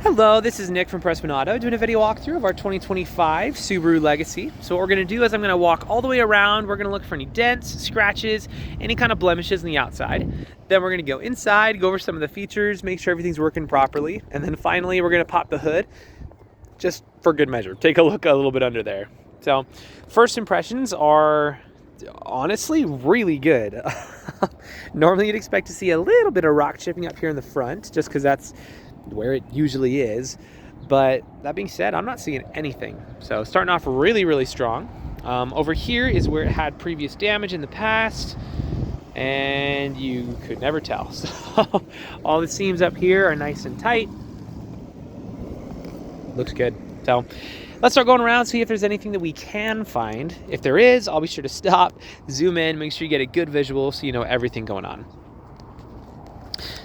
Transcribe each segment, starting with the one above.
Hello, this is Nick from Prestman Auto doing a video walkthrough of our 2025 Subaru Legacy. So what we're going to do is I'm going to walk all the way around. We're going to look for any dents, scratches, any kind of blemishes on the outside. Then we're going to go inside, go over some of the features, make sure everything's working properly. And then finally, we're going to pop the hood just for good measure. Take a look a little bit under there. So first impressions are honestly really good. Normally you'd expect to see a little bit of rock chipping up here in the front just because that's where it usually is, but that being said, I'm not seeing anything. So starting off really strong. Over here is where it had previous damage in the past, and you could never tell. So all the seams up here are nice and tight. Looks good. So let's start going around, see if there's anything that we can find. If there is, I'll be sure to stop, zoom in, make sure you get a good visual so you know everything going on.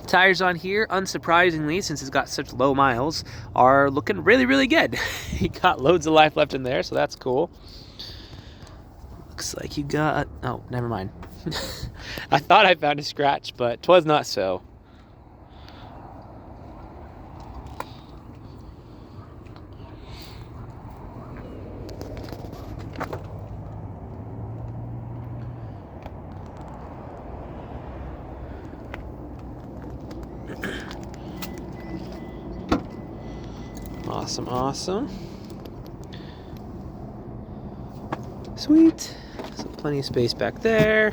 Tires on here, unsurprisingly, since it's got such low miles, are looking really good. You got loads of life left in there, so that's cool. Looks like you got, oh, never mind. I thought I found a scratch, but 'twas not so. Awesome. Sweet. So plenty of space back there.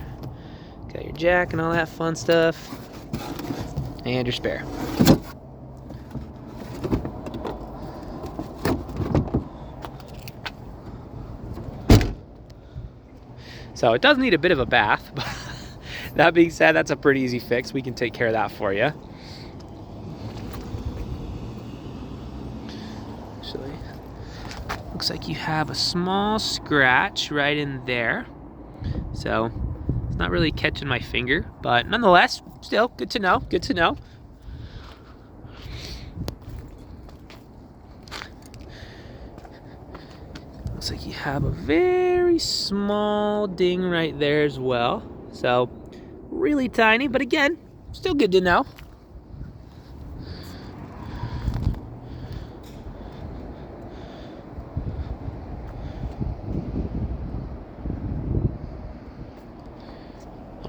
Got your jack and all that fun stuff. And your spare. So it does need a bit of a bath, but that being said, that's a pretty easy fix. We can take care of that for you. Looks like you have a small scratch right in there. So it's not really catching my finger, but nonetheless, still good to know, Looks like you have a very small ding right there as well. So really tiny, but again, still good to know.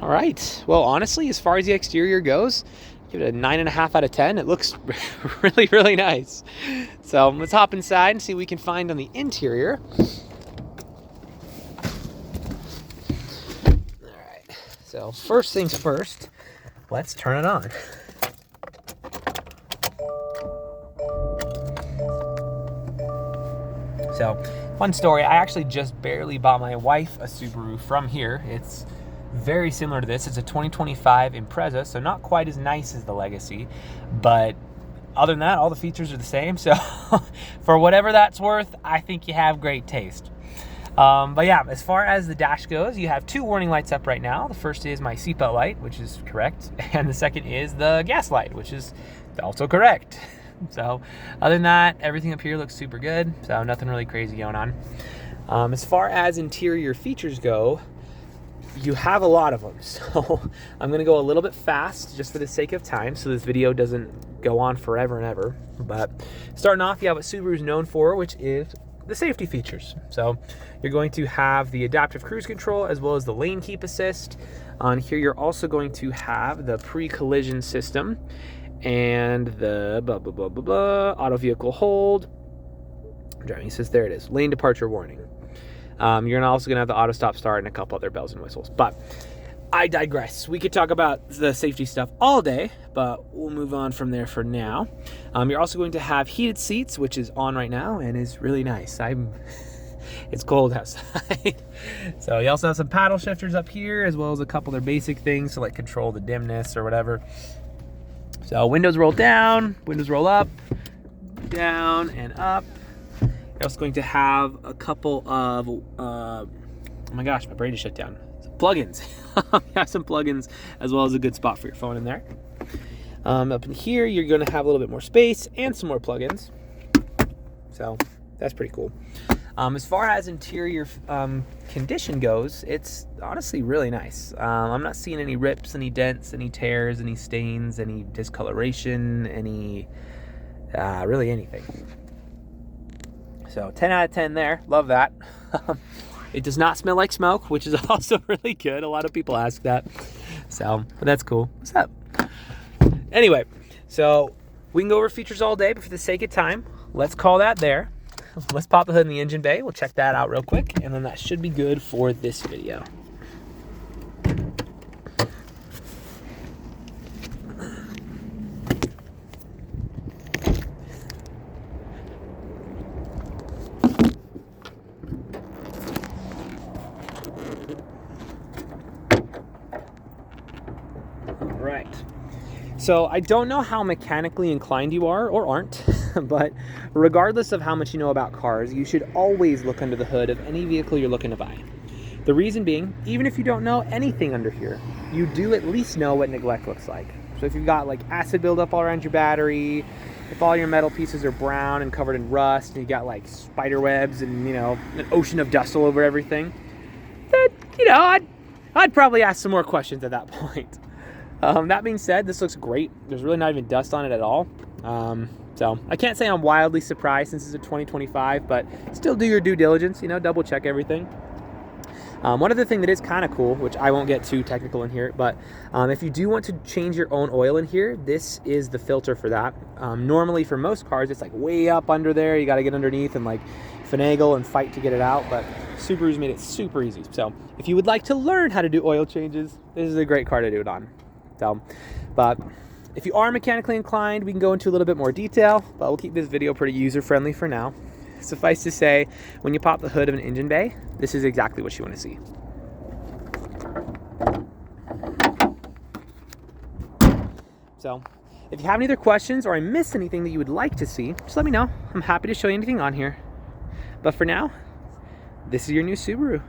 All right, well, honestly, as far as the exterior goes, give it a 9.5 out of 10. It looks really nice. So let's hop inside and see what we can find on the interior. All right, so first things first, let's turn it on. So, fun story, I actually just barely bought my wife a Subaru from here. It's very similar to this. It's a 2025 Impreza, so not quite as nice as the Legacy, but other than that, all the features are the same. So for whatever that's worth, I think you have great taste. But yeah, as far as the dash goes, you have two warning lights up right now. The first is my seatbelt light, which is correct, and the second is the gas light, which is also correct. So other than that, everything up here looks super good, so nothing really crazy going on. As far as interior features go, you have a lot of them, so I'm gonna go a little bit fast just for the sake of time so this video doesn't go on forever and ever. But starting off, you have what Subaru is known for, which is the safety features. So you're going to have the adaptive cruise control as well as the lane keep assist. On here you're also going to have the pre-collision system and the auto vehicle hold, driving assist, there it is, lane departure warning. You're also going to have the auto stop start and a couple other bells and whistles, but I digress. We could talk about the safety stuff all day, but we'll move on from there for now. You're also going to have heated seats, which is on right now and is really nice. It's cold outside. So you also have some paddle shifters up here, as well as a couple other basic things to like control the dimness or whatever. So windows roll down, windows roll up, down and up. You're also going to have a couple of, oh my gosh, my brain just shut down. Plugins. You have some plugins as well as a good spot for your phone in there. Up in here, you're going to have a little bit more space and some more plugins. So that's pretty cool. As far as interior condition goes, it's honestly really nice. I'm not seeing any rips, any dents, any tears, any stains, any discoloration, any really anything. So 10 out of 10 there. Love that. It does not smell like smoke, which is also really good. A lot of people ask that. So, but that's cool. What's up? Anyway, so we can go over features all day, but for the sake of time, let's call that there. Let's pop the hood in the engine bay. We'll check that out real quick, and then that should be good for this video. Right. So I don't know how mechanically inclined you are or aren't, but regardless of how much you know about cars, you should always look under the hood of any vehicle you're looking to buy. The reason being, even if you don't know anything under here, you do at least know what neglect looks like. So if you've got like acid buildup all around your battery, if all your metal pieces are brown and covered in rust, and you got like spider webs and, you know, an ocean of dust all over everything, then, you know, I'd probably ask some more questions at that point. That being said, this looks great. There's really not even dust on it at all. So I can't say I'm wildly surprised since it's a 2025, but still do your due diligence, you know, double check everything. One other thing that is kind of cool, which I won't get too technical in here, but if you do want to change your own oil in here, this is the filter for that. Normally for most cars, it's like way up under there. You got to get underneath and like finagle and fight to get it out, but Subaru's made it super easy. So if you would like to learn how to do oil changes, this is a great car to do it on. So, but if you are mechanically inclined, we can go into a little bit more detail, but we'll keep this video pretty user-friendly for now. Suffice to say, when you pop the hood of an engine bay, this is exactly what you want to see. So, if you have any other questions or I missed anything that you would like to see, just let me know. I'm happy to show you anything on here. But for now, this is your new Subaru.